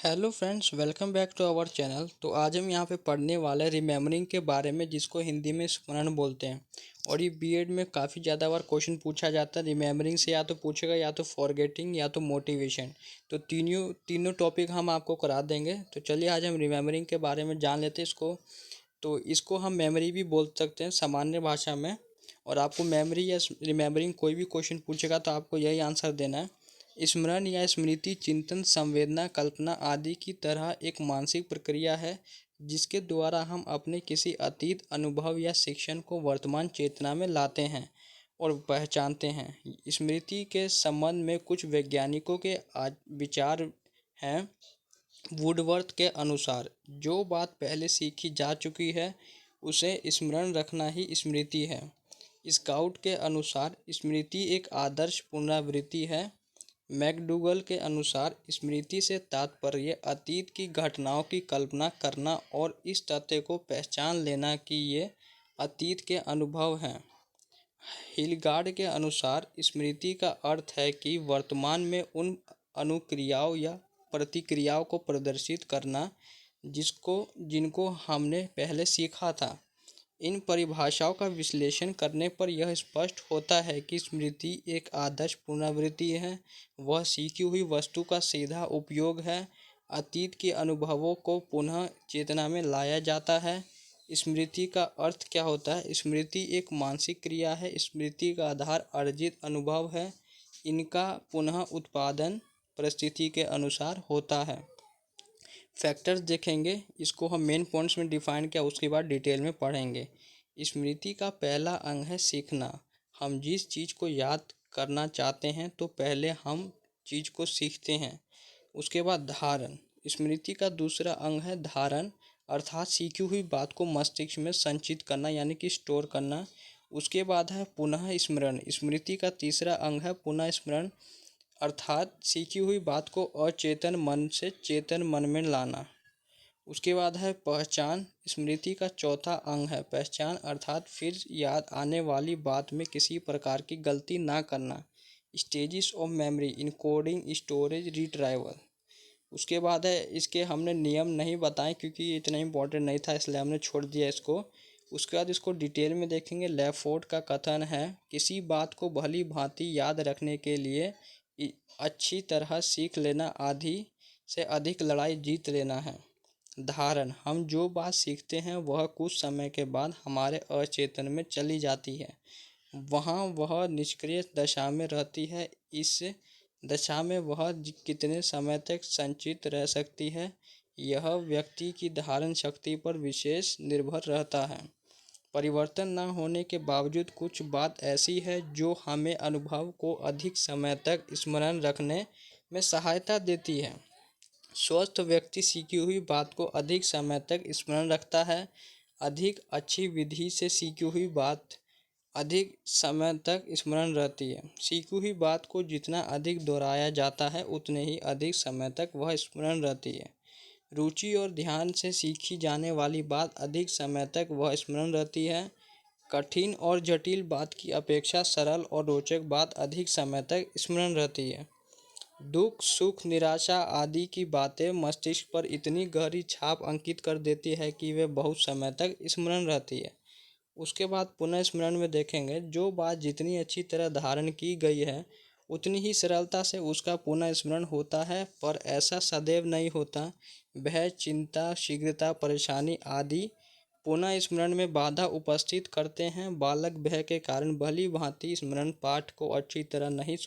Hello friends, welcome back to our channel. तो आज हम यहाँ पे पढ़ने वाले रिमेम्बरिंग के बारे में, जिसको हिंदी में स्मरण बोलते हैं। और ये बीएड में काफ़ी ज़्यादा बार क्वेश्चन पूछा जाता है रिमेम्बरिंग से। या तो पूछेगा, या तो फॉरगेटिंग, या तो मोटिवेशन। तो तीनों तीनों टॉपिक हम आपको करा देंगे। तो चलिए आज हम रिमेम्बरिंग के बारे में जान लेते हैं इसको। तो इसको हम मेमोरी भी बोल सकते हैं सामान्य भाषा में। और आपको मेमोरी या रिमेम्बरिंग कोई भी क्वेश्चन पूछेगा तो आपको यही आंसर देना है। स्मरण या स्मृति चिंतन, संवेदना, कल्पना आदि की तरह एक मानसिक प्रक्रिया है जिसके द्वारा हम अपने किसी अतीत अनुभव या शिक्षण को वर्तमान चेतना में लाते हैं और पहचानते हैं। स्मृति के संबंध में कुछ वैज्ञानिकों के विचार हैं। वुडवर्थ के अनुसार जो बात पहले सीखी जा चुकी है उसे स्मरण रखना ही स्मृति है। स्काउट के अनुसार स्मृति एक आदर्श पुनरावृत्ति है। मैकडूगल के अनुसार स्मृति से तात्पर्य अतीत की घटनाओं की कल्पना करना और इस तथ्य को पहचान लेना कि ये अतीत के अनुभव हैं। हिलगार्ड के अनुसार स्मृति का अर्थ है कि वर्तमान में उन अनुक्रियाओं या प्रतिक्रियाओं को प्रदर्शित करना जिसको जिनको हमने पहले सीखा था। इन परिभाषाओं का विश्लेषण करने पर यह स्पष्ट होता है कि स्मृति एक आदर्श पुनरावृत्ति है। वह सीखी हुई वस्तु का सीधा उपयोग है। अतीत के अनुभवों को पुनः चेतना में लाया जाता है। स्मृति का अर्थ क्या होता है? स्मृति एक मानसिक क्रिया है। स्मृति का आधार अर्जित अनुभव है। इनका पुनः उत्पादन परिस्थिति के अनुसार होता है। फैक्टर्स देखेंगे, इसको हम मेन पॉइंट्स में डिफाइन किया, उसके बाद डिटेल में पढ़ेंगे। स्मृति का पहला अंग है सीखना। हम जिस चीज़ को याद करना चाहते हैं तो पहले हम चीज़ को सीखते हैं। उसके बाद धारण। स्मृति का दूसरा अंग है धारण, अर्थात सीखी हुई बात को मस्तिष्क में संचित करना यानी कि स्टोर करना। उसके बाद है पुनः स्मरण। स्मृति का तीसरा अंग है पुनः स्मरण, अर्थात सीखी हुई बात को अचेतन मन से चेतन मन में लाना। उसके बाद है पहचान। स्मृति का चौथा अंग है पहचान, अर्थात फिर याद आने वाली बात में किसी प्रकार की गलती ना करना। Stages of memory: encoding, storage, retrieval. उसके बाद है, इसके हमने नियम नहीं बताए क्योंकि ये इतना इम्पोर्टेंट नहीं था, इसलिए हमने छोड़ दिया इसको। उसके बाद इसको डिटेल में देखेंगे। लेफोर्ड का कथन है, किसी बात को भली भांति याद रखने के लिए अच्छी तरह सीख लेना आधी से अधिक लड़ाई जीत लेना है। धारण: हम जो बात सीखते हैं वह कुछ समय के बाद हमारे अचेतन में चली जाती है। वहाँ वह निष्क्रिय दशा में रहती है। इस दशा में वह कितने समय तक संचित रह सकती है यह व्यक्ति की धारण शक्ति पर विशेष निर्भर रहता है। परिवर्तन न होने के बावजूद कुछ बात ऐसी है जो हमें अनुभव को अधिक समय तक स्मरण रखने में सहायता देती है। स्वस्थ व्यक्ति सीखी हुई बात को अधिक समय तक स्मरण रखता है। अधिक अच्छी विधि से सीखी हुई बात अधिक समय तक स्मरण रहती है। सीखी हुई बात को जितना अधिक दोहराया जाता है उतने ही अधिक समय तक वह स्मरण रहती है। रुचि और ध्यान से सीखी जाने वाली बात अधिक समय तक वह स्मरण रहती है। कठिन और जटिल बात की अपेक्षा सरल और रोचक बात अधिक समय तक स्मरण रहती है। दुख, सुख, निराशा आदि की बातें मस्तिष्क पर इतनी गहरी छाप अंकित कर देती है कि वे बहुत समय तक स्मरण रहती है। उसके बाद पुनः स्मरण में देखेंगे, जो बात जितनी अच्छी तरह धारण की गई है उतनी ही सरलता से उसका पुनः स्मरण होता है, पर ऐसा सदैव नहीं होता। भय, चिंता, शीघ्रता, परेशानी आदि पुनः स्मरण में बाधा उपस्थित करते हैं। बालक भय के कारण भली भांति स्मरण पाठ को अच्छी तरह नहीं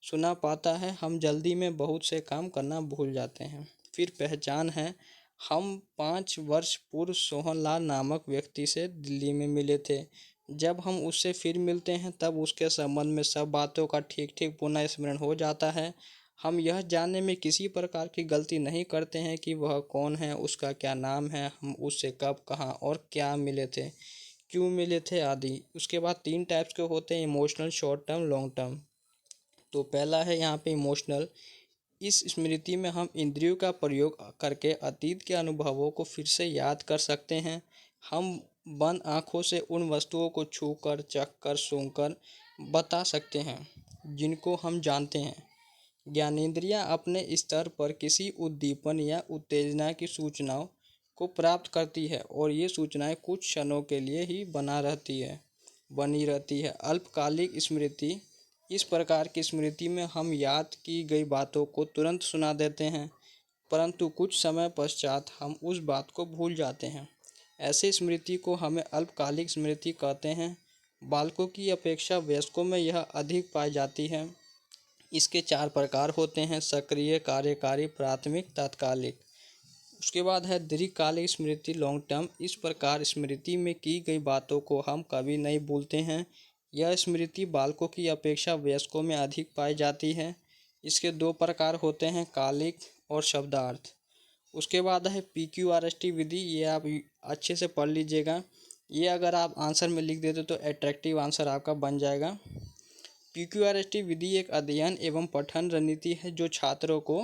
सुना पाता है। हम जल्दी में बहुत से काम करना भूल जाते हैं। फिर पहचान है, हम 5 वर्ष पूर्व सोहनलाल नामक व्यक्ति से दिल्ली में मिले थे। जब हम उससे फिर मिलते हैं तब उसके संबंध में सब बातों का ठीक ठीक पुनः स्मरण हो जाता है। हम यह जानने में किसी प्रकार की गलती नहीं करते हैं कि वह कौन है, उसका क्या नाम है, हम उससे कब, कहाँ और क्या मिले थे, क्यों मिले थे आदि। उसके बाद 3 टाइप्स के होते हैं, emotional, short term, long term. तो पहला है यहाँ पे इमोशनल। इस स्मृति में हम इंद्रियों का प्रयोग करके अतीत के अनुभवों को फिर से याद कर सकते हैं। हम बंद आँखों से उन वस्तुओं को छूकर, चखकर, सूंघकर बता सकते हैं जिनको हम जानते हैं। ज्ञानेंद्रियां अपने स्तर पर किसी उद्दीपन या उत्तेजना की सूचनाओं को प्राप्त करती है और ये सूचनाएं कुछ क्षणों के लिए ही बनी रहती है। अल्पकालिक स्मृति, इस प्रकार की स्मृति में हम याद की गई बातों को तुरंत सुना देते हैं, परंतु कुछ समय पश्चात हम उस बात को भूल जाते हैं। ऐसी स्मृति को हमें अल्पकालिक स्मृति कहते हैं। बालकों की अपेक्षा वयस्कों में यह अधिक पाई जाती है। इसके 4 प्रकार होते हैं: सक्रिय, कार्यकारी, प्राथमिक, तात्कालिक। उसके बाद है दीर्घकालिक स्मृति, लॉन्ग टर्म। इस प्रकार स्मृति में की गई बातों को हम कभी नहीं भूलते हैं। यह स्मृति बालकों की अपेक्षा वयस्कों में अधिक पाई जाती है। इसके 2 प्रकार होते हैं, कालिक और शब्दार्थ। उसके बाद है PQRST विधि। ये आप अच्छे से पढ़ लीजिएगा। ये अगर आप आंसर में लिख देते तो अट्रैक्टिव आंसर आपका बन जाएगा। PQRST विधि एक अध्ययन एवं पठन रणनीति है जो छात्रों को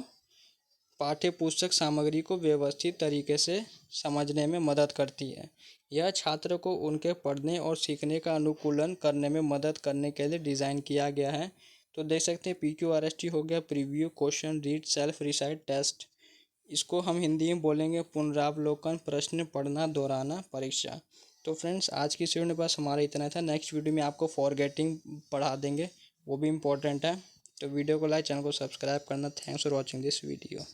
पाठ्य पुस्तक सामग्री को व्यवस्थित तरीके से समझने में मदद करती है। यह छात्र को उनके पढ़ने और सीखने का अनुकूलन करने में मदद करने के लिए डिज़ाइन किया गया है। तो देख सकते हैं PQRST हो गया preview, question, read, self recite, test. इसको हम हिंदी में बोलेंगे पुनरावलोकन, प्रश्न, पढ़ना, दोहराना, परीक्षा। तो फ्रेंड्स, आज की इस वीडियो में बस हमारा इतना था। नेक्स्ट वीडियो में आपको फॉरगेटिंग पढ़ा देंगे, वो भी इम्पोर्टेंट है। तो वीडियो को लाइक, चैनल को सब्सक्राइब करना। Thanks for watching this video.